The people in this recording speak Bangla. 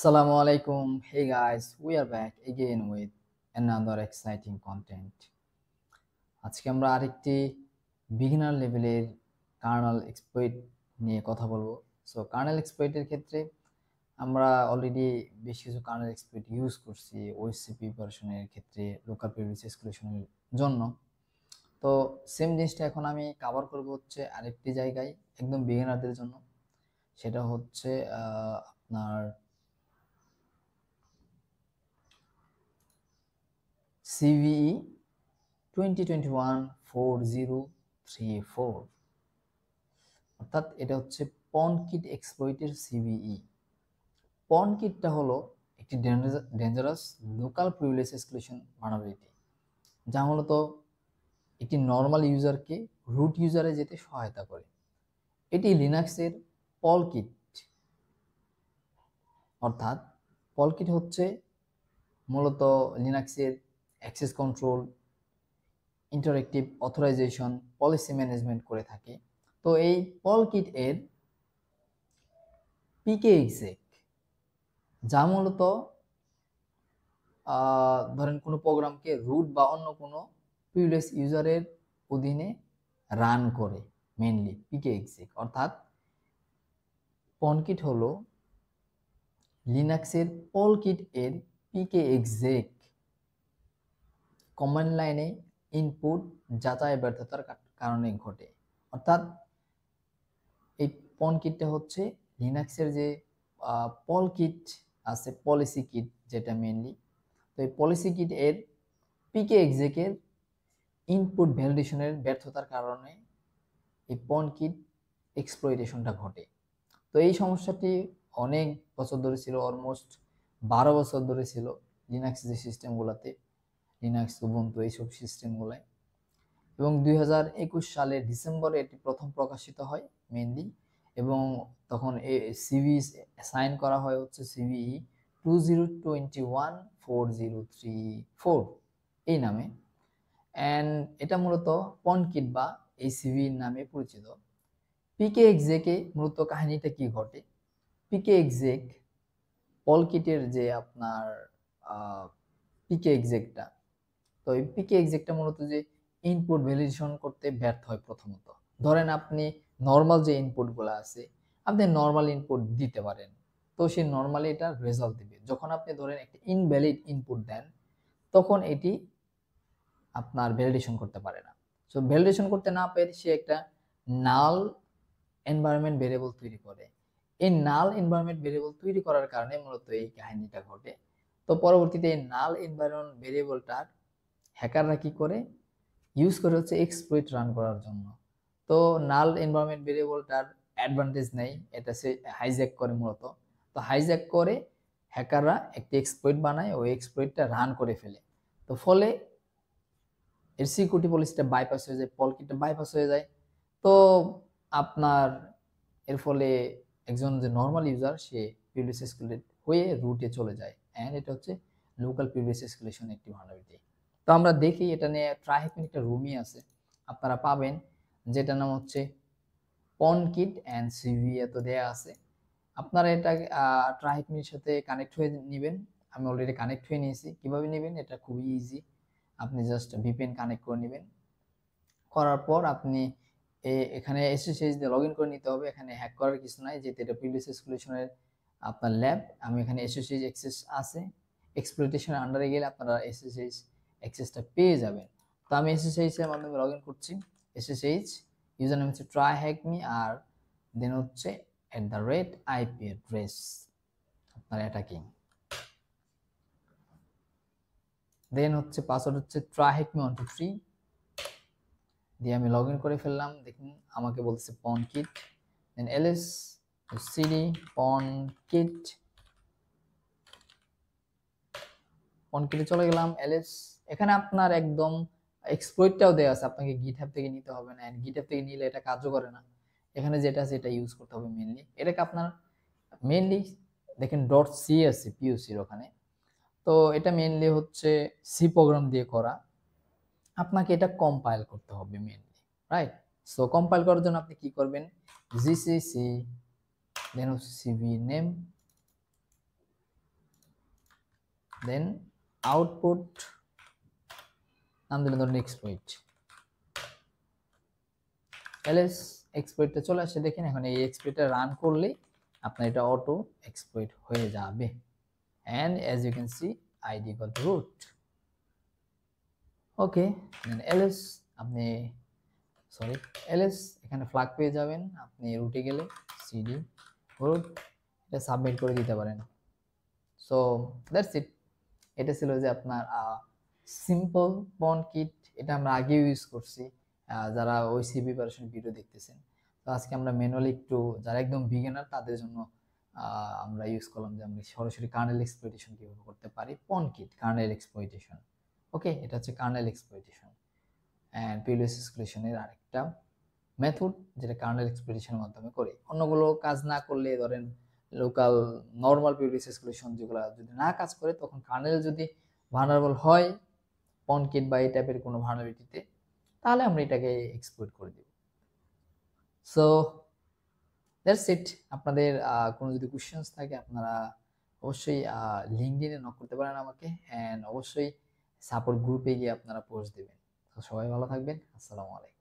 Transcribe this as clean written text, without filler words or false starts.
Assalamu alaikum. Hey guys, we are back again with another exciting content. আজকে আমরা আরেকটি বিগিনার লেভেলের কার্নাল এক্সপ্লয়েট নিয়ে কথা বলবো। সো কার্নাল এক্সপ্লয়েটের ক্ষেত্রে আমরা অলরেডি বেশ কিছু কার্নাল এক্সপ্লয়েট ইউজ করছি ওএসসি প্রিপারেশনের ক্ষেত্রে, লোকাল প্রিভিলেজ এক্সক্লুশনের জন্য। তো সেম জিনিসটা এখন আমি কভার করব হচ্ছে আরেকটি জায়গায় একদম বিগিনারদের জন্য। সেটা হচ্ছে আপনার CVE 2021-4034, অর্থাৎ এটা হচ্ছে পনকিট এক্সপ্লয়েটের সিভিই। পনকিটটা হলো একটি dangerous local privilege exclusion vulnerability, যা মূলত একটি নর্মাল ইউজারকে রুট ইউজারে যেতে সহায়তা করে। এটি লিনাক্সের পলকিট, অর্থাৎ পলকিট হচ্ছে মূলত লিনাক্সের access control, interactive authorization, policy management করে থাকে। তো এই পলকিট এর পিকে এক্সেক, যা মূলত ধরেন কোনো প্রোগ্রামকে রুট বা অন্য কোনো প্রিভিলেজ ইউজারের অধীনে রান করে, মেইনলি পিকে এক্সেক। অর্থাৎ পনকিট হলো লিনাক্সের পলকিট এর পিকে এক্সেক, কমান্ড লাইনে ইনপুট যাচাই ব্যর্থতার কারণে ঘটে। অর্থাৎ এই পনকিটটা হচ্ছে লিনাক্সের যে পলকিট আছে, পলিসি কিট যেটা মেইনলি, তো এই পলিসি কিট এর পিকে এক্সেকের ইনপুট ভ্যালিডেশনের ব্যর্থতার কারণে এই পনকিট এক্সপ্লয়টেশনটা ঘটে। তো এই সমস্যাটি অনেক বছর ধরে ছিল, অলমোস্ট 12 বছর ধরে ছিল লিনাক্স যে সিস্টেমগুলোতে, লিনাক্স, উবুন্টু এইসব সিস্টেমগুলোয়। এবং 2021 সালের ডিসেম্বরে এটি প্রথম প্রকাশিত হয় মেইনলি, এবং তখন সিভি সাইন করা হয় হচ্ছে সিভিই 2021-4034 এই নামে। অ্যান্ড এটা মূলত পনকিট বা এই সিভি নামে পরিচিত। পিকে এক্সেকে মূলত কাহিনীটা কি ঘটে? পিকে এক্সেক পলকিটের যে আপনার পিকে এক্সেকটা, তো এই পিকে এক্সেকটা মূলত যে ইনপুট ভ্যালিডেশন করতে ব্যর্থ হয়। প্রথমত ধরেন আপনি নর্মাল যে ইনপুটগুলো আছে, আপনি নর্মাল ইনপুট দিতে পারেন, তো সেই নর্মালি এটা রেজাল্ট দিবে। যখন আপনি ধরেন একটা ইনভ্যালিড ইনপুট দেন, তখন এটি আপনার ভ্যালিডেশন করতে পারে না। সো ভ্যালিডেশন করতে না পেরে সে একটা নাল এনভায়রনমেন্ট ভেরিয়েবল তৈরি করে। এই নাল এনভায়রনমেন্ট ভেরিয়েবল তৈরি করার কারণে মূলত এই কাহিনীটা ঘটে। তো পরবর্তীতে এই নাল এনভায়রনমেন্ট ভেরিয়েবলটার হ্যাকাররা কি করে ইউজ করে হচ্ছে এক্সপ্লয়েট রান করার জন্য। তো নাল এনভায়রনমেন্ট ভেরিয়েবলটার অ্যাডভান্টেজ নেই, এটা সে হাইজ্যাক করে মূলত। তো হাইজ্যাক করে হ্যাকাররা একটি এক্সপ্লয়েট বানায়, ওই এক্সপ্লয়েটটা রান করে ফেলে। তো ফলে এর সিকিউরিটি পলিসিটা বাইপাস হয়ে যায়, পলকিটটা বাইপাস হয়ে যায়। তো আপনার এর ফলে একজন যে নর্মাল ইউজার, সে প্রিভিলেজ এসকেলেট হয়ে রুটে চলে যায়। অ্যান্ড এটা হচ্ছে লোকাল প্রিভিলেজ এসকেলেশন একটি ভালনারেবিলিটি। তো আমরা দেখি এটা নিয়ে ট্রাইহ্যাকমি একটা রুমই আছে, আপনারা পাবেন, যেটার নাম হচ্ছে পনকিট অ্যান্ড সিভি, এত দেয়া আছে। আপনারা এটা ট্রাইহ্যাকমির সাথে কানেক্ট হয়ে নেবেন। আমি অলরেডি কানেক্ট হয়ে নিয়েছি। কিভাবে নেবেন? এটা খুবই ইজি। আপনি জাস্ট ভিপিএন কানেক্ট করে নেবেন। করার পর আপনি এখানে এসএসএইচ দিয়ে লগইন করে নিতে হবে। এখানে হ্যাক করার কিছু নাই, যেহেতু এটা প্রিভিলেজ এক্সক্লুশনের আপনার ল্যাব। আমি এখানে এসএসএইচ অ্যাক্সেস আছে, এক্সপ্লয়টেশনের আন্ডারে গেলে আপনারা এসএসএইচ অ্যাক্সেসটা পেয়ে যাবেন। তো আমি এসএসএইচ এর মাধ্যমে লগইন করছি। এসএসএইচ ইউজার নেম হচ্ছে ট্রাইহ্যাকমি, আর দেন হচ্ছে @IP অ্যাড্রেস আপনার অ্যাটাকিং, দেন হচ্ছে পাসওয়ার্ড হচ্ছে trihacme123 দিয়ে আমি লগ ইন করে ফেললাম। দেখুন আমাকে বলছে পনকিট, দেন ls cd পনকিট, পনকিটে চলে গেলাম। ls এখানে আপনার একদম এক্সপ্লয়েটটাও দেওয়া আছে, আপনাকে গিটহাব থেকে নিতে হবে না। এন্ড গিটহাব থেকে নিলে এটা কাজও করে না, এখানে যেটা আছে এটা ইউজ করতে হবে মেইনলি। এটাকে আপনার মেইনলি দেখেন .c আছে পিওসির ওখানে, তো এটা মেইনলি হচ্ছে সি প্রোগ্রাম দিয়ে করা। আপনাকে এটা কম্পাইল করতে হবে মেইনলি, রাইট? সো কম্পাইল করার জন্য আপনি কি করবেন? জিসিসি দেন সিভি নেম দেন আউটপুট নাম দিলেন ধরুন এক্সপ্লয়েট, এলএস এক্সপ্লয়েটটা চলে আসে। দেখেন এখন এই এক্সপ্লয়েটটা রান করলে আপনার এটা অটো এক্সপ্লয়েট হয়ে যাবে। and as you can see id equal to root, okay then LS আপনি সরি এলএস এখানে ফ্ল্যাগ পেয়ে যাবেন আপনি রুটে গেলে সিডি রুট এটা সাবমিট করে দিতে পারেন। So that's it. এটা ছিল যে আপনার সিম্পল পন কিট, এটা আমরা আগেও ইউজ করছি যারা ওইসি প্রিপারেশন ভিডিও দেখতেছেন। তো আজকে আমরা ম্যানুয়ালি একটু যারা একদম বিগিনার তাদের জন্য আমরা ইউজ করলাম যে আমরা সরাসরি কার্নেল এক্সপ্লয়টেশন কিভাবে করতে পারি, পন কিট কার্নেল এক্সপ্লয়টেশন। ওকে, এটা হচ্ছে কার্নেল এক্সপ্লয়টেশন অ্যান্ড পিউলিয়াস এক্সক্লুশনের আরেকটা মেথড যেটা কার্নেল এক্সপ্লয়টেশনের মাধ্যমে করে। অন্যগুলো কাজ না করলে ধরেন লোকাল নর্মাল পিউলিয়াস এক্সক্লুশন যেগুলো যদি না কাজ করে তখন কার্নেল যদি ভালনারেবল হয় পনকিট বা এই টাইপের কোনো ভালনারেবিলিটিতে তাহলে আমরা এটাকে এক্সপ্লয়েট করে দেব। So that's it. আপনাদের কোনো যদি কোশ্চেন্স থাকে আপনারা অবশ্যই লিঙ্কডইনে নক করতে পারেন আমাকে, অ্যান্ড অবশ্যই সাপোর্ট গ্রুপে গিয়ে আপনারা পোস্ট দেবেন। তো সবাই ভালো থাকবেন। আসসালামু আলাইকুম।